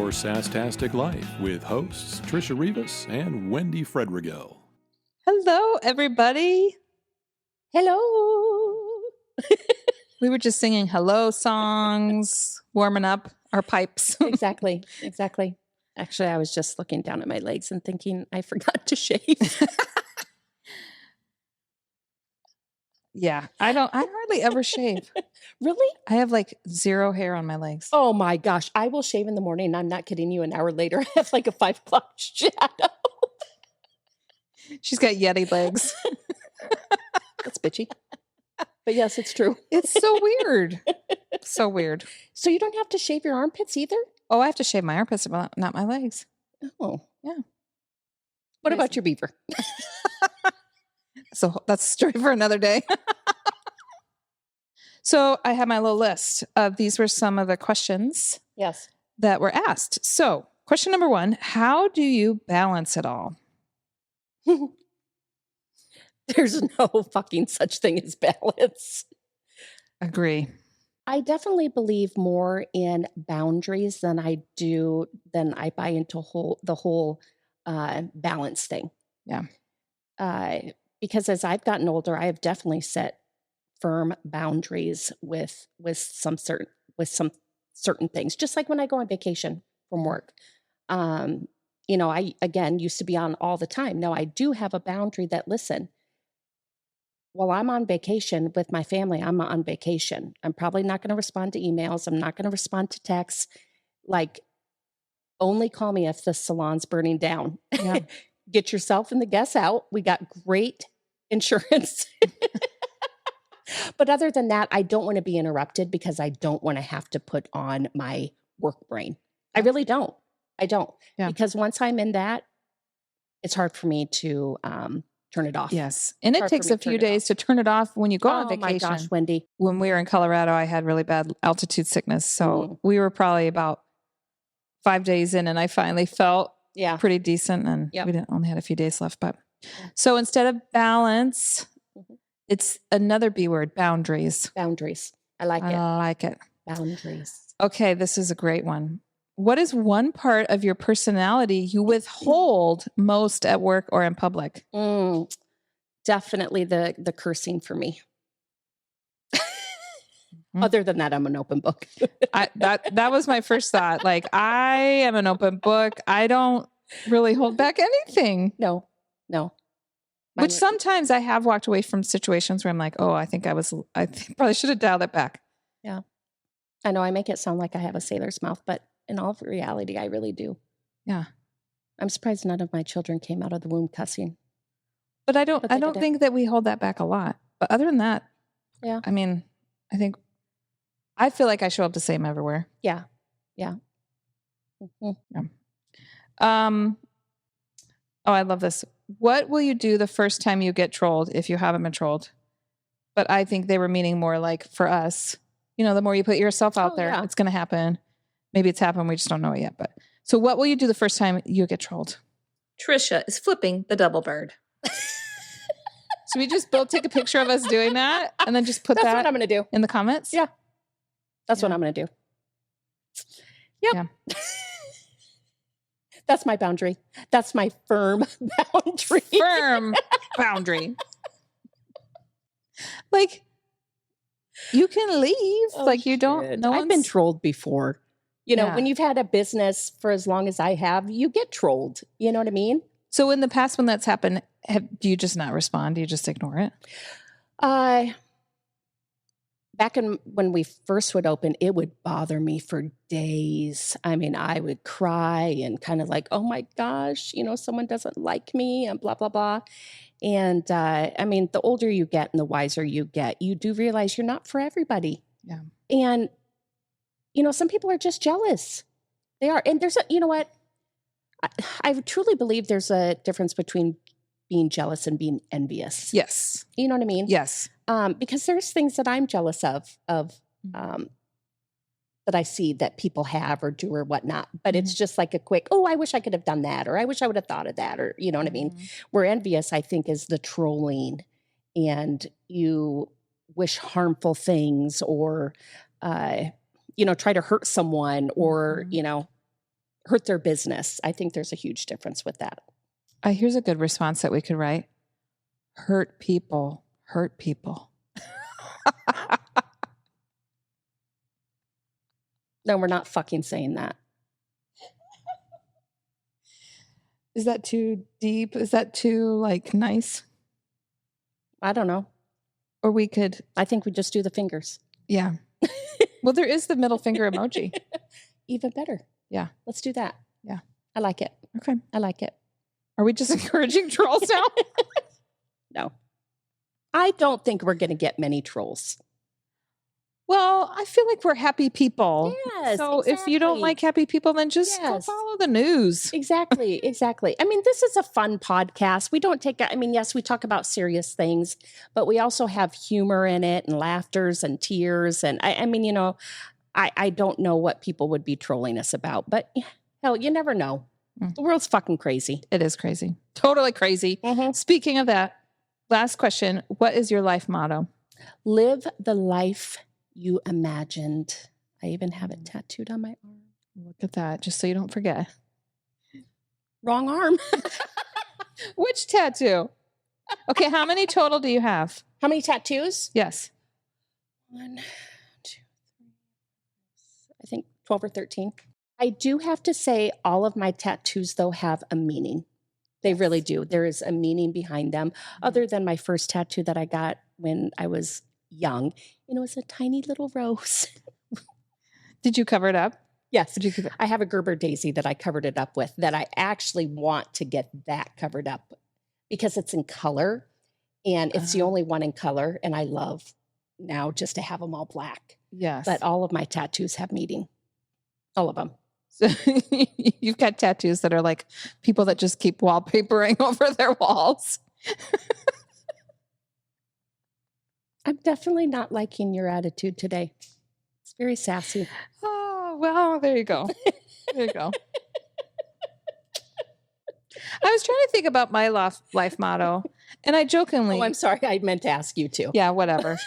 Your Sasstastic Life with hosts Tricia Rivas and Wendi Fredregill. Hello, everybody. Hello. We were just singing hello songs, warming up our pipes. Exactly. Actually, I was just looking down at my legs and thinking I forgot to shave. Yeah, I hardly ever shave. Really? I have like zero hair on my legs. Oh my gosh. I will shave in the morning. I'm not kidding you. An hour later, I have like a 5 o'clock shadow. She's got Yeti legs. That's bitchy. But yes, it's true. It's so weird. So weird. So you don't have to shave your armpits either? Oh, I have to shave my armpits, but not my legs. Oh. Yeah. What about your beaver? So that's a story for another day. So I have my little list of these were some of the questions Yes. that were asked. So question number 1, how do you balance it all? There's no fucking such thing as balance. Agree. I definitely believe more in boundaries than I buy into the whole balance thing. Yeah. Because as I've gotten older, I have definitely set firm boundaries with some certain things. Just like when I go on vacation from work, I again used to be on all the time. Now I do have a boundary that while I'm on vacation with my family, I'm on vacation. I'm probably not going to respond to emails. I'm not going to respond to texts. Like, only call me if the salon's burning down. Yeah. Get yourself and the guests out. We got great insurance. But other than that, I don't want to be interrupted because I don't want to have to put on my work brain. I really don't. I don't. Yeah. Because once I'm in that, it's hard for me to turn it off. Yes. And it takes a few days to turn it off when you go on vacation. Oh my gosh, Wendi. When we were in Colorado, I had really bad altitude sickness. So we were probably about 5 days in and I finally felt pretty decent. And we only had a few days left. But so instead of balance, it's another B word, boundaries. Boundaries. I like it. I like it. Boundaries. Okay. This is a great one. What is one part of your personality you withhold most at work or in public? Definitely the cursing for me. Other than that, I'm an open book. That was my first thought. Like, I am an open book. I don't really hold back anything. No. Which sometimes I have walked away from situations where I'm like, oh, I think probably should have dialed it back. Yeah. I know I make it sound like I have a sailor's mouth, but in all reality, I really do. Yeah. I'm surprised none of my children came out of the womb cussing. But I don't think that we hold that back a lot. But other than that, yeah. I mean, I feel like I show up the same everywhere. Yeah. Yeah. Yeah. Oh, I love this. What will you do the first time you get trolled if you haven't been trolled? But I think they were meaning more like for us, the more you put yourself out there, it's going to happen. Maybe it's happened. We just don't know it yet. But so what will you do the first time you get trolled? Tricia is flipping the double bird. So we just both take a picture of us doing that and then just put That's what I'm going to do in the comments? Yeah. That's what I'm going to do. Yep. Yeah. That's my boundary. That's my firm boundary. Firm boundary. Like, you can leave. You don't. I've been trolled before. When you've had a business for as long as I have, you get trolled. You know what I mean? So in the past when that's happened, do you just not respond? Do you just ignore it? Back when we first would open, it would bother me for days. I mean, I would cry and kind of like, oh my gosh, someone doesn't like me and blah, blah, blah. And the older you get and the wiser you get, you do realize you're not for everybody. Yeah. And, some people are just jealous. They are. And you know what? I truly believe there's a difference between being jealous and being envious. Yes. You know what I mean? Yes. Because there's things that I'm jealous of that I see that people have or do or whatnot. But it's just like a quick, oh, I wish I could have done that, or I wish I would have thought of that, or you know what I mean? Where envious, I think, is the trolling, and you wish harmful things, or try to hurt someone, or hurt their business. I think there's a huge difference with that. Here's a good response that we could write. Hurt people, hurt people. No, we're not fucking saying that. Is that too deep? Is that too like nice? I don't know. Or we could. I think we just do the fingers. Yeah. Well, there is the middle finger emoji. Even better. Yeah. Let's do that. Yeah. I like it. Okay. I like it. Are we just encouraging trolls now? No. I don't think we're going to get many trolls. Well, I feel like we're happy people. Yes. So exactly. if you don't like happy people, then just go follow the news. Exactly. Exactly. I mean, this is a fun podcast. We don't take, I mean, yes, we talk about serious things, but we also have humor in it and laughters and tears. And I mean, you know, I don't know what people would be trolling us about, but hell, you never know. The world's fucking crazy. It is crazy. Totally crazy. Mm-hmm. Speaking of that, last question. What is your life motto? Live the life you imagined. I even have it tattooed on my arm. Look at that, just so you don't forget. Wrong arm. Which tattoo? Okay, how many total do you have? How many tattoos? Yes. 1, 2, 3, I think 12 or 13. I do have to say all of my tattoos, though, have a meaning. They really do. There is a meaning behind them, other than my first tattoo that I got when I was young. And it was a tiny little rose. Did you cover it up? Yes. Did you keep it? I have a Gerber daisy that I covered it up with that I actually want to get that covered up because it's in color and it's the only one in color. And I love now just to have them all black. Yes. But all of my tattoos have meaning. All of them. So you've got tattoos that are like people that just keep wallpapering over their walls. I'm definitely not liking your attitude today. It's very sassy. Oh, well, there you go. There you go. I was trying to think about my life motto, and I jokingly... Oh, I'm sorry. I meant to ask you too. Yeah, whatever.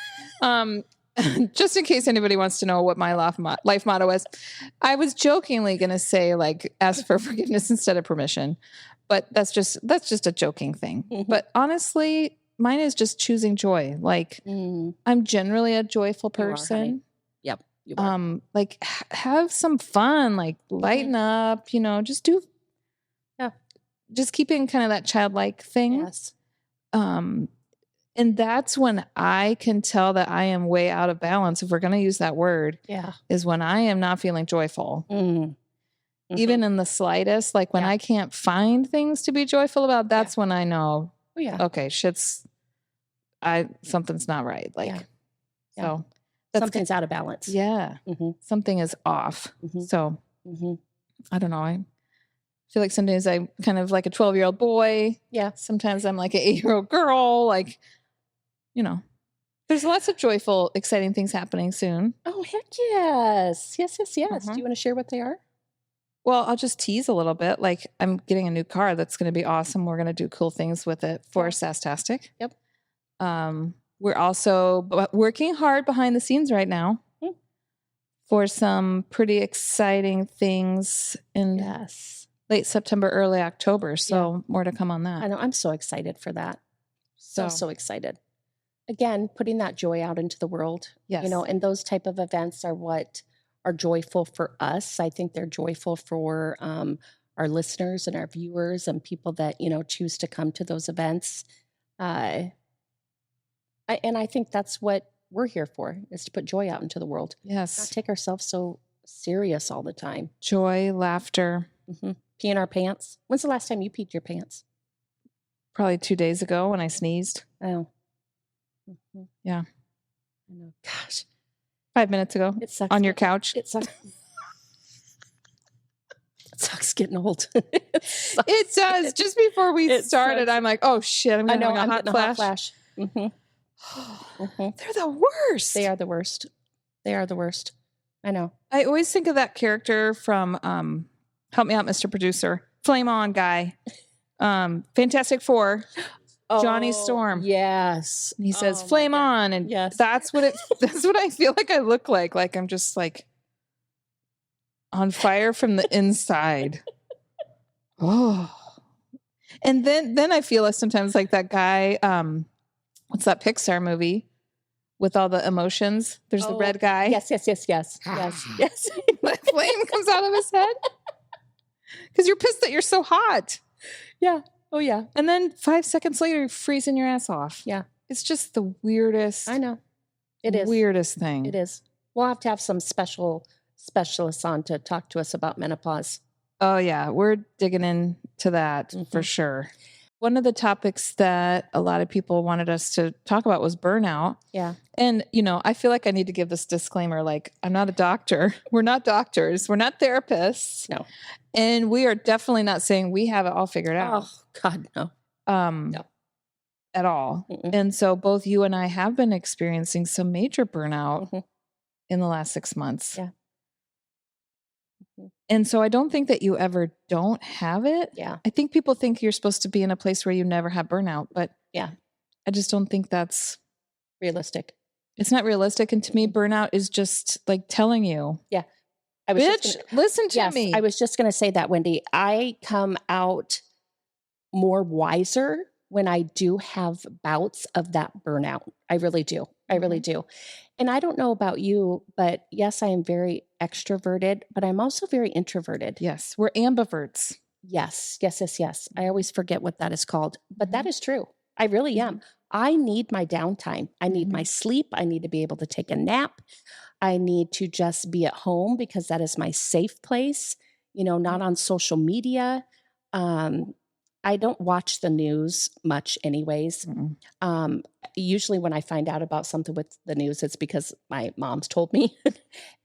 Just in case anybody wants to know what my life motto is, I was jokingly going to say, like, ask for forgiveness instead of permission. But that's just a joking thing. Mm-hmm. But honestly... mine is just choosing joy. Like I'm generally a joyful person. Yep. You are. Like have some fun, like lighten up, you know, just keeping kind of that childlike thing. Yes. And that's when I can tell that I am way out of balance. If we're going to use that word, is when I am not feeling joyful. Mm-hmm. Even in the slightest, like when I can't find things to be joyful about, that's when I know, okay, something's not right. Like, so something's out of balance. Yeah. Mm-hmm. Something is off. Mm-hmm. So I don't know. I feel like sometimes I'm kind of like a 12-year-old boy. Yeah. Sometimes I'm like an 8-year-old girl. Like, you know, there's lots of joyful, exciting things happening soon. Oh, heck yes. Yes. Do you want to share what they are? Well, I'll just tease a little bit. Like I'm getting a new car that's going to be awesome. We're going to do cool things with it for Sasstastic. Yep. We're also working hard behind the scenes right now for some pretty exciting things in late September, early October. So more to come on that. I know. I'm so excited for that. So excited. Again, putting that joy out into the world. Yes. You know, and those type of events are what are joyful for us. I think they're joyful for our listeners and our viewers and people that, you know, choose to come to those events. And I think that's what we're here for, is to put joy out into the world. Yes. Not take ourselves so serious all the time. Joy, laughter. Mm-hmm. Pee in our pants. When's the last time you peed your pants? Probably 2 days ago when I sneezed. Oh. Mm-hmm. Yeah. I know. Gosh. 5 minutes ago. It sucks. On your couch. It sucks. It sucks getting old. It does. Just before we started, I'm like, oh shit, I'm getting a hot flash. Mm-hmm. They're the worst. They are the worst. They are the worst. I know. I always think of that character from Help Me Out, Mr. Producer. Flame On guy. Fantastic Four. Johnny Storm. Yes. And he says, flame on. And that's what I feel like I look like. Like I'm just like on fire from the inside. Oh. And then I feel sometimes like that guy, what's that Pixar movie with all the emotions? There's the red guy. Yes. The flame comes out of his head. Because you're pissed that you're so hot. Yeah. Oh, yeah. And then 5 seconds later, you're freezing your ass off. Yeah. It's just the weirdest. I know. It is. Weirdest thing. It is. We'll have to have some specialists on to talk to us about menopause. Oh, yeah. We're digging into that for sure. One of the topics that a lot of people wanted us to talk about was burnout. Yeah. And, I feel like I need to give this disclaimer. Like, I'm not a doctor. We're not doctors. We're not therapists. No. And we are definitely not saying we have it all figured out. Oh, God, no. No. At all. Mm-mm. And so both you and I have been experiencing some major burnout in the last 6 months. Yeah. And so I don't think that you ever don't have it. Yeah. I think people think you're supposed to be in a place where you never have burnout, but yeah, I just don't think that's realistic. It's not realistic. And to me, burnout is just like telling you, bitch, listen to me. I was just going to say that, Wendi. I come out more wiser when I do have bouts of that burnout. I really do. I really do. And I don't know about you, but yes, I am very extroverted, but I'm also very introverted. Yes, we're ambiverts. Yes. I always forget what that is called, but that is true. I really am. I need my downtime. I need my sleep. I need to be able to take a nap. I need to just be at home because that is my safe place, not on social media. I don't watch the news much anyways. Usually when I find out about something with the news, it's because my mom's told me.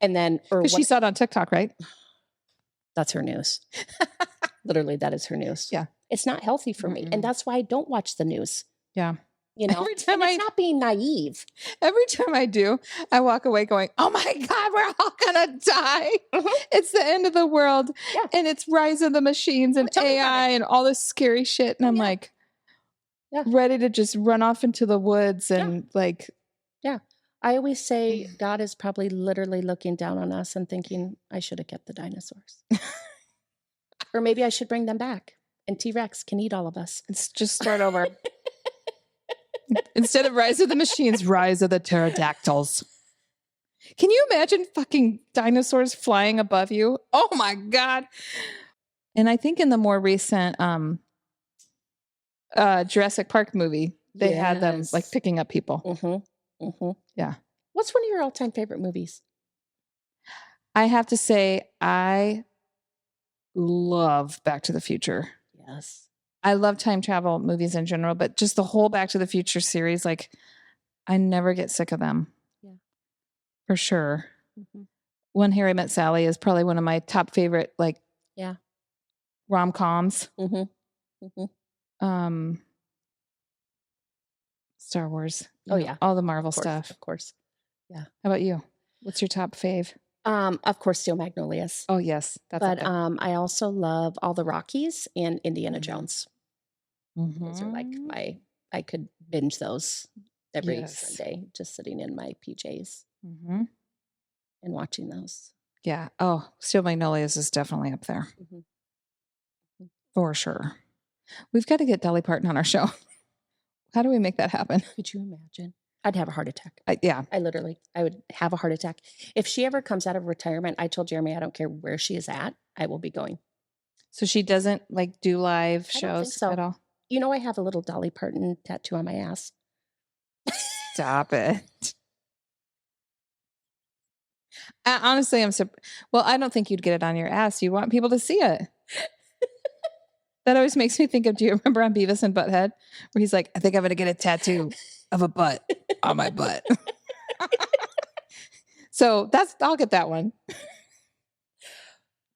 And then, she saw it on TikTok, right? That's her news. Literally, that is her news. Yeah. It's not healthy for me. And that's why I don't watch the news. Yeah. Every time it's not being naive. Every time I do, I walk away going, oh my God, we're all going to die. It's the end of the world. Yeah. And it's rise of the machines and AI and all this scary shit. And I'm like, ready to just run off into the woods and Yeah. I always say God is probably literally looking down on us and thinking, I should have kept the dinosaurs. Or maybe I should bring them back. And T-Rex can eat all of us. Let's just start over. Instead of rise of the machines, rise of the pterodactyls. Can you imagine fucking dinosaurs flying above you? Oh my God. And I think in the more recent Jurassic Park movie, they had them like picking up people. Yeah. What's one of your all-time favorite movies? I have to say, I love Back to the Future. Yes. I love time travel movies in general, but just the whole Back to the Future series, like I never get sick of them. Yeah. For sure. When Harry Met Sally is probably one of my top favorite, rom-coms. Star Wars. All the Marvel stuff. Of course. Yeah. How about you? What's your top fave? Of course, Steel Magnolias. Oh yes. But I also love all the Rockies and Indiana Jones. Those are like I could binge those every Sunday, just sitting in my PJs and watching those. Yeah. Oh, Steel Magnolias is definitely up there. For sure. We've got to get Dolly Parton on our show. How do we make that happen? Could you imagine? I'd have a heart attack. I would have a heart attack. If she ever comes out of retirement, I told Jeremy, I don't care where she is at, I will be going. So she doesn't do live shows at all? I have a little Dolly Parton tattoo on my ass. Stop it. Honestly, I don't think you'd get it on your ass. You want people to see it. That always makes me think of, do you remember on Beavis and Butthead where he's like, I think I'm going to get a tattoo of a butt on my butt. So I'll get that one.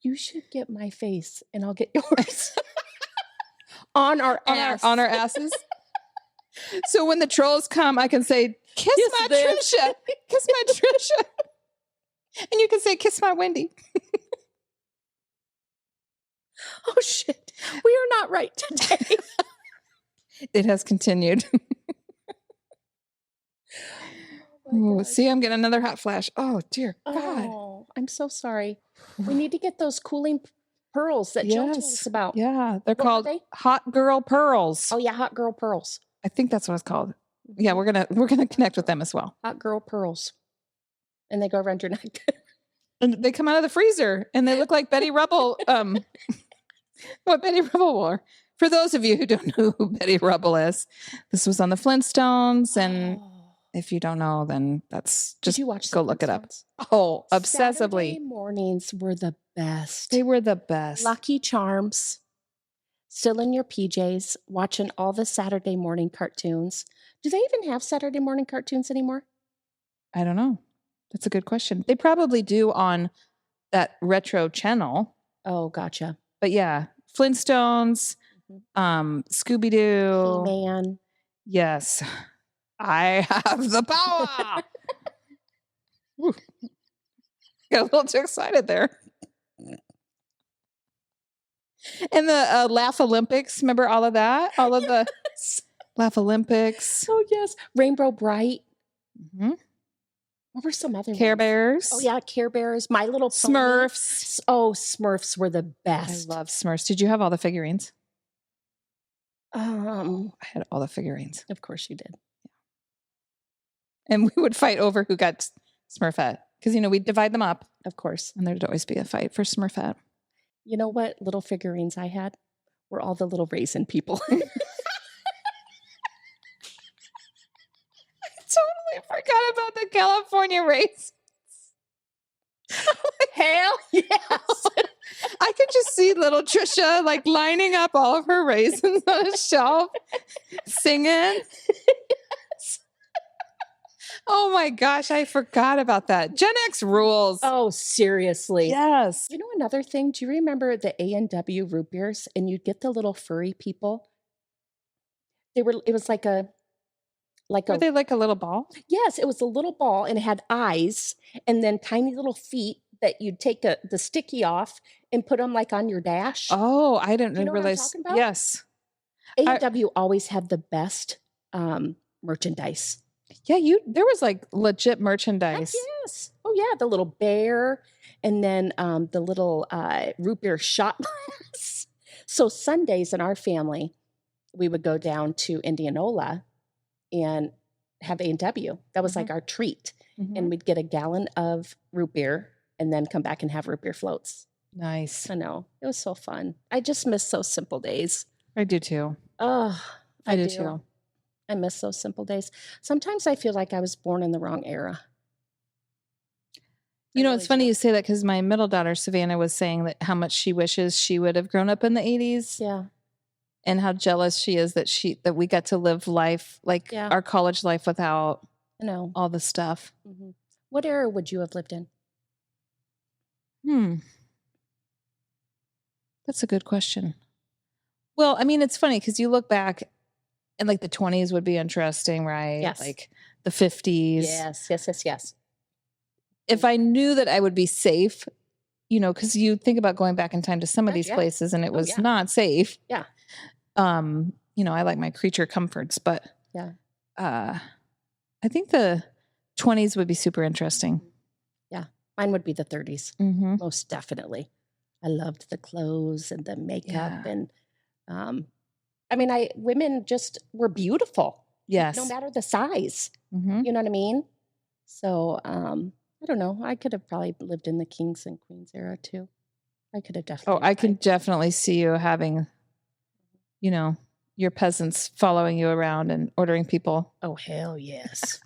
You should get my face and I'll get yours. on our asses. So when the trolls come, I can say, kiss my Tricia. Kiss my Tricia. And you can say, kiss my Wendi. Oh, shit. We are not right today. It has continued. See, I'm getting another hot flash. Oh, dear God. Oh, I'm so sorry. We need to get those cooling pearls that Jill told us about. Yeah, they're What were called they? Hot Girl Pearls. Oh yeah, Hot Girl Pearls. I think that's what it's called. Yeah, we're gonna connect with them as well. Hot Girl Pearls, and they go around your neck. And they come out of the freezer, and they look like Betty Rubble. What Betty Rubble wore. For those of you who don't know who Betty Rubble is, this was on the Flintstones, and if you don't know, then that's just Did you watch go look it up. Oh, obsessively. Saturday mornings were the best. They were the best. Lucky Charms, still in your PJs, watching all the Saturday morning cartoons. Do they even have Saturday morning cartoons anymore? I don't know. That's a good question. They probably do on that retro channel. Oh, gotcha. But yeah, Flintstones, Scooby-Doo. He-Man. Yes. I have the power. Woo. Got a little too excited there. And the Laugh Olympics. Remember all of that? All of the Laugh Olympics. Oh, yes. Rainbow Bright. Mm-hmm. What were some other Care ones? Bears. Oh, yeah. Care Bears. My Little Pony. Smurfs. Oh, Smurfs were the best. I love Smurfs. Did you have all the figurines? I I had all the figurines. Of course you did. And we would fight over who got Smurfette. Because, we'd divide them up. Of course. And there'd always be a fight for Smurfette. You know what little figurines I had? Were all the little raisin people. Totally forgot about the California raisins. Hell yes. I could just see little Tricia lining up all of her raisins on a shelf, singing. Oh my gosh, I forgot about that. Gen X rules. Oh, seriously. Yes. You know another thing? Do you remember the A&W root beers? And you'd get the little furry people. It was Were they like a little ball? Yes, it was a little ball and it had eyes and then tiny little feet that you'd take the sticky off and put them on your dash. Oh, I didn't Do you know realize. what I'm talking about? Yes. A&W always had the best merchandise. Yeah, there was legit merchandise. Heck yes. Oh yeah, the little bear and then the little root beer shot glass. So Sundays in our family, we would go down to Indianola and have A&W. That was our treat. Mm-hmm. And we'd get a gallon of root beer and then come back and have root beer floats. Nice. I know. It was so fun. I just miss those simple days. I do too. Oh, I do too. I miss those simple days. Sometimes I feel like I was born in the wrong era. It's funny you say that because my middle daughter, Savannah, was saying that how much she wishes she would have grown up in the 80s. Yeah. And how jealous she is that we got to live life our college life without all the stuff. Mm-hmm. What era would you have lived in? That's a good question. Well, it's funny because you look back and the 20s would be interesting, right? Yes. The 50s. Yes. If I knew that I would be safe, because you think about going back in time to some of these places and it was not safe. Yeah. I like my creature comforts, but yeah. I think the 20s would be super interesting. Yeah. Mine would be the 30s. Mm-hmm. Most definitely. I loved the clothes and the makeup and women just were beautiful. Yes. No matter the size. Mm-hmm. You know what I mean? So, I don't know. I could have probably lived in the kings and queens era too. I could have definitely. Oh, I can definitely see you having, your peasants following you around and ordering people. Oh, hell yes.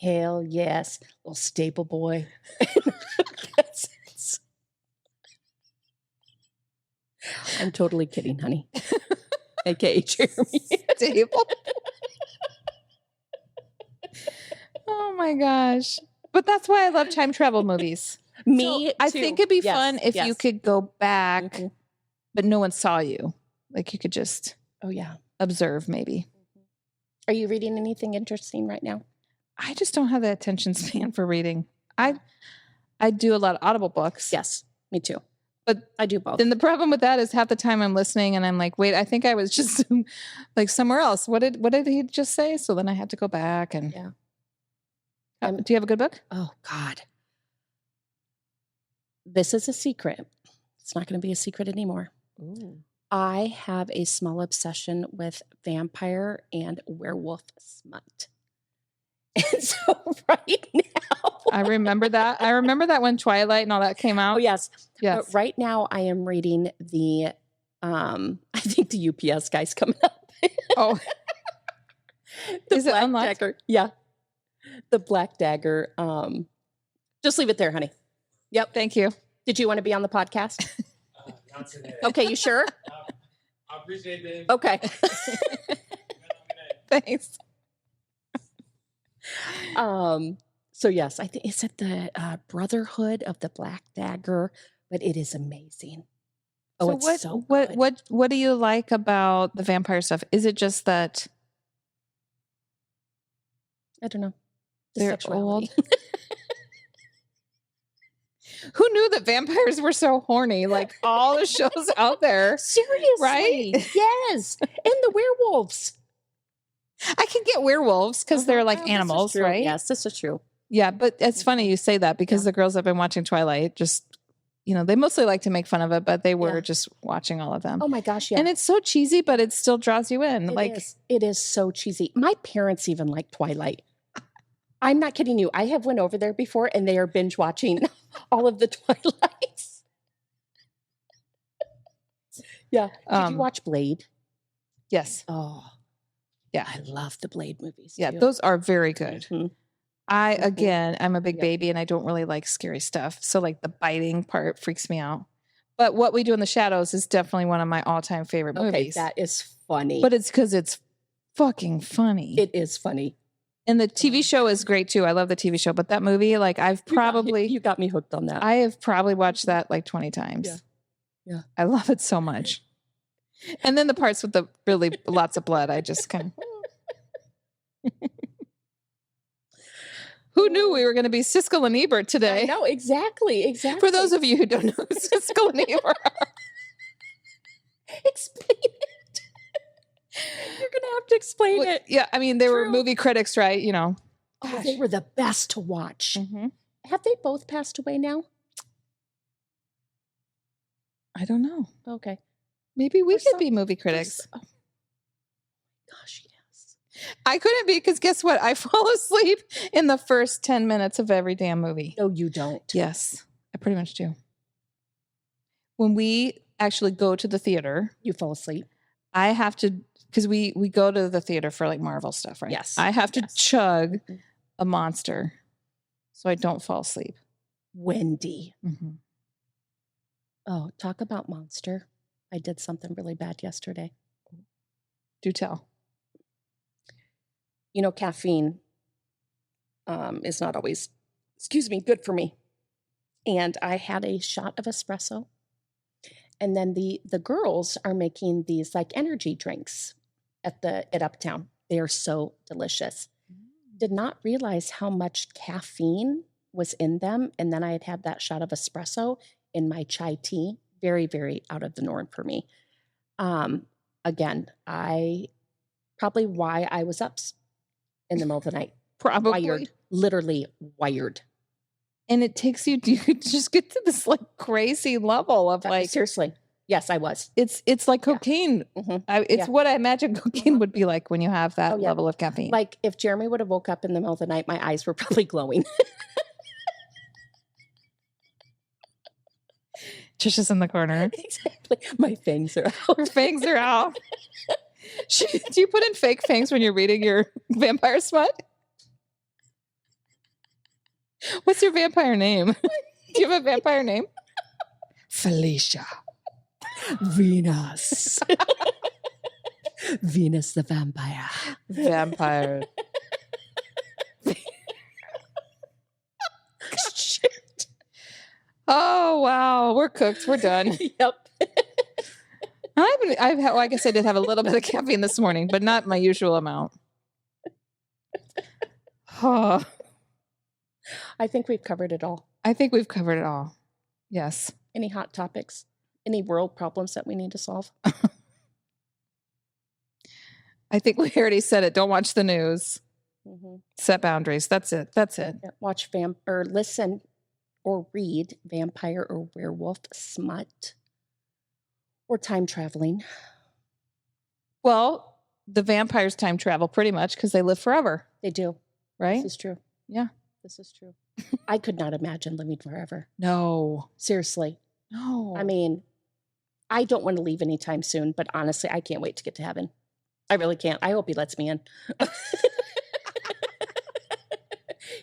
Hell yes. Little staple boy. I'm totally kidding, honey. AKA Jeremy. Staple. Oh my gosh. But that's why I love time travel movies. Me, I think it'd be fun if you could go back, but no one saw you. You could just observe maybe. Are you reading anything interesting right now? I just don't have the attention span for reading. I do a lot of Audible books. Yes, me too. But I do both. Then the problem with that is half the time I'm listening and I'm like, wait, I think I was just somewhere else. What did he just say? So then I had to go back and do you have a good book? Oh God. this is a secret. It's not going to be a secret anymore. Ooh. I have a small obsession with vampire and werewolf smut. And so right now, I remember that. I remember that when Twilight and all that came out. oh yes. Yes. But right now I am reading the, I think the UPS guy's coming up. Oh, The is it Black unlocked? Dagger. Yeah. The Black Dagger. Just leave it there, honey. Yep. Thank you. Did you want to be on the podcast? Not today. Okay, you sure? I appreciate it. Okay. Thanks. So yes, I think it's at the Brotherhood of the Black Dagger, but it is amazing. Oh, So it's so good. what do you like about the vampire stuff? Is it just that I don't know. The they're sexuality. old? Who knew that vampires were so horny? Like all the shows out there. Seriously. Right? Yes. And the werewolves. I can get werewolves because they're like Well, this is animals, true. right? Yes, this is true. Yeah, but it's funny you say that because Yeah. the girls have been watching Twilight. Just, they mostly like to make fun of it, but they were Yeah. just watching all of them. Oh my gosh, yeah. And it's so cheesy, but it still draws you in. It is so cheesy. My parents even like Twilight. I'm not kidding you. I have went over there before and they are binge watching all of the Twilights. Yeah. Did you watch Blade? Yes. Oh, Yeah. I love the Blade movies. Yeah, too. those are very good. Mhm. I'm a big Yep. baby and I don't really like scary stuff. So like the biting part freaks me out. But What We Do in the Shadows is definitely one of my all-time favorite Okay, movies. that is funny. But it's because it's fucking funny. it is funny. And the TV show is great too. I love the TV show. But that movie, like You got me hooked on that. I have probably watched that like 20 times. Yeah. Yeah. I love it so much. And then the parts with the really lots of blood, I just kind of. Who knew we were going to be Siskel and Ebert today? No, exactly. For those of you who don't know who Siskel and Ebert are. Explain it. You're going to have to explain it. Yeah, I mean, they were True. movie critics, right? Oh, Gosh. they were the best to watch. Mhm. Have they both passed away now? I don't know. Okay. Maybe we Or could some- be movie critics. Oh, gosh, yes. I couldn't be because guess what? I fall asleep in the first 10 minutes of every damn movie. No, you don't. Yes, I pretty much do. When we actually go to the theater, You fall asleep. I have to, because we go to the theater for like Marvel stuff, right? Yes, I have to yes. chug Mhm. a Monster so I don't fall asleep. Wendi. Mhm. Oh, talk about Monster. I did something really bad yesterday. Do tell. You know, caffeine is not always, good for me. And I had a shot of espresso. And then the girls are making these like energy drinks at Uptown. They are so delicious. Did not realize how much caffeine was in them. And then I had that shot of espresso in my chai tea. Very, very out of the norm for me. Again, probably why I was up in the middle of the night. Probably. Wired, literally wired. And it takes you to just get to this like crazy level of like, Seriously. Yes, I was. it's like Yeah. cocaine. Mhm. It's Yeah. what I imagine cocaine would be like when you have that Oh, yeah. level of caffeine. Like if Jeremy would have woke up in the middle of the night, my eyes were probably glowing. Tricia's in the corner. Exactly. My fangs are out. Her fangs are out. Do you put in fake fangs when you're reading your vampire smut? What's your vampire name? Do you have a vampire name? Felicia. Venus. Venus the vampire. Vampire. Shit. Oh, wow. We're cooked. We're done. Yep. I guess I did have a little bit of caffeine this morning, but not my usual amount. Oh, I think we've covered it all. I think we've covered it all. Yes. Any hot topics? Any world problems that we need to solve? I think we already said it. Don't watch the news. Mm-hmm. Set boundaries. That's it. That's it. Watch or listen or read vampire or werewolf smut or time traveling? Well, the vampires time travel pretty much because they live forever, They do. right? This is true. Yeah. This is true. I could not imagine living forever. No. Seriously. No. I mean, I don't want to leave anytime soon, but honestly, I can't wait to get to heaven. I really can't. I hope he lets me in.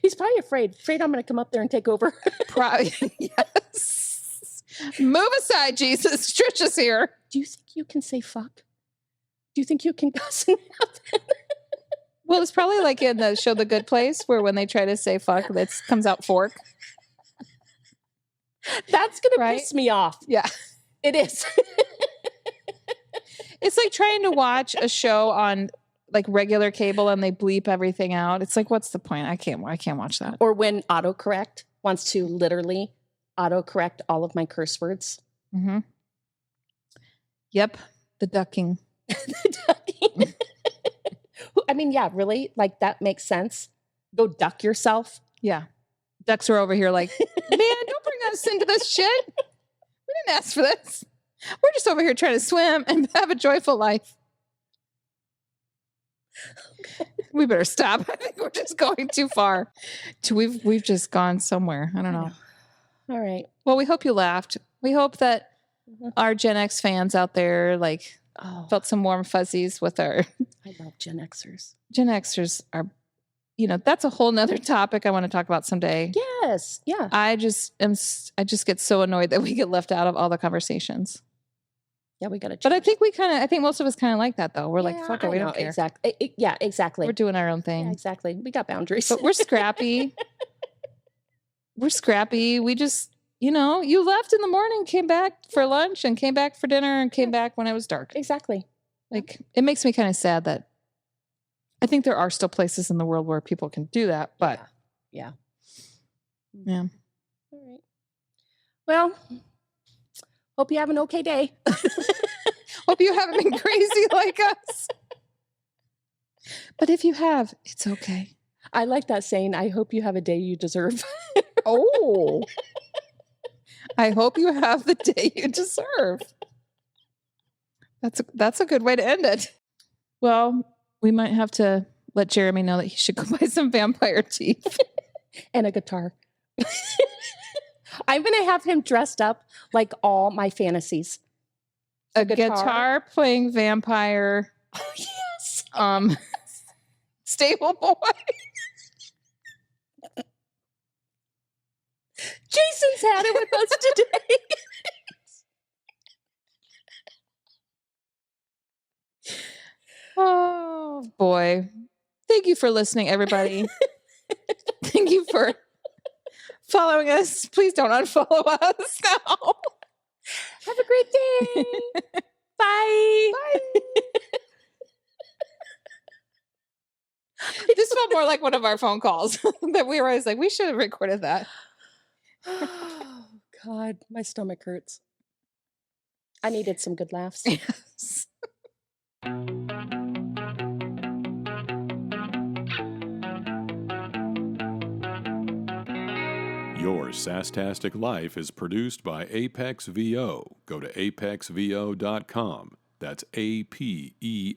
He's probably afraid I'm going to come up there and take over. Probably. Yes. Move aside, Jesus. Tricia's here. Do you think you can say fuck? Do you think you can cuss in heaven? Well, it's probably like in the show The Good Place where when they try to say fuck, that comes out fork. That's going Right? to piss me off. Yeah. It is. It's like trying to watch a show on like regular cable and they bleep everything out. It's like, what's the point? I can't watch that. Or when autocorrect wants to literally autocorrect all of my curse words. Mm-hmm. Yep. The ducking. The ducking. I mean, yeah, really? Like that makes sense. Go duck yourself. Yeah. Ducks are over here like, man, don't bring us into this shit. We didn't ask for this. We're just over here trying to swim and have a joyful life. We better stop. I think we're just going too far. We've just gone somewhere. I don't know. All right. Well, we hope you laughed. We hope that our Gen X fans out there felt some warm fuzzies with our I love Gen Xers. Gen Xers are, that's a whole nother topic I want to talk about someday. Yes. Yeah. I just get so annoyed that we get left out of all the conversations. Yeah, we got to. But I think most of us kind of like that though. We're like, fuck it, we don't care. Exactly. Yeah, exactly. We're doing our own thing. Yeah, exactly. We got boundaries. But we're scrappy. We're scrappy. We just, you left in the morning, came back for lunch and came back for dinner and came back when it was dark. Exactly. Like, it makes me kind of sad that I think there are still places in the world where people can do that, but yeah. Yeah. All right. Well, hope you have an okay day. Hope you haven't been crazy like us. But if you have, it's okay. I like that saying, I hope you have a day you deserve. Oh. I hope you have the day you deserve. That's a good way to end it. Well, we might have to let Jeremy know that he should go buy some vampire teeth. And a guitar. I'm going to have him dressed up like all my fantasies. A guitar playing vampire. Oh, yes. Stable boy. Jason's had it with us today. Oh, boy. Thank you for listening, everybody. Thank you for following us. Please don't unfollow us now. Have a great day. Bye. Bye. This felt more like one of our phone calls that we were always like, we should have recorded that. Oh, God, my stomach hurts. I needed some good laughs. Yes. Your Sasstastic Life is produced by Apex VO. Go to apexvo.com. That's APEXXVO.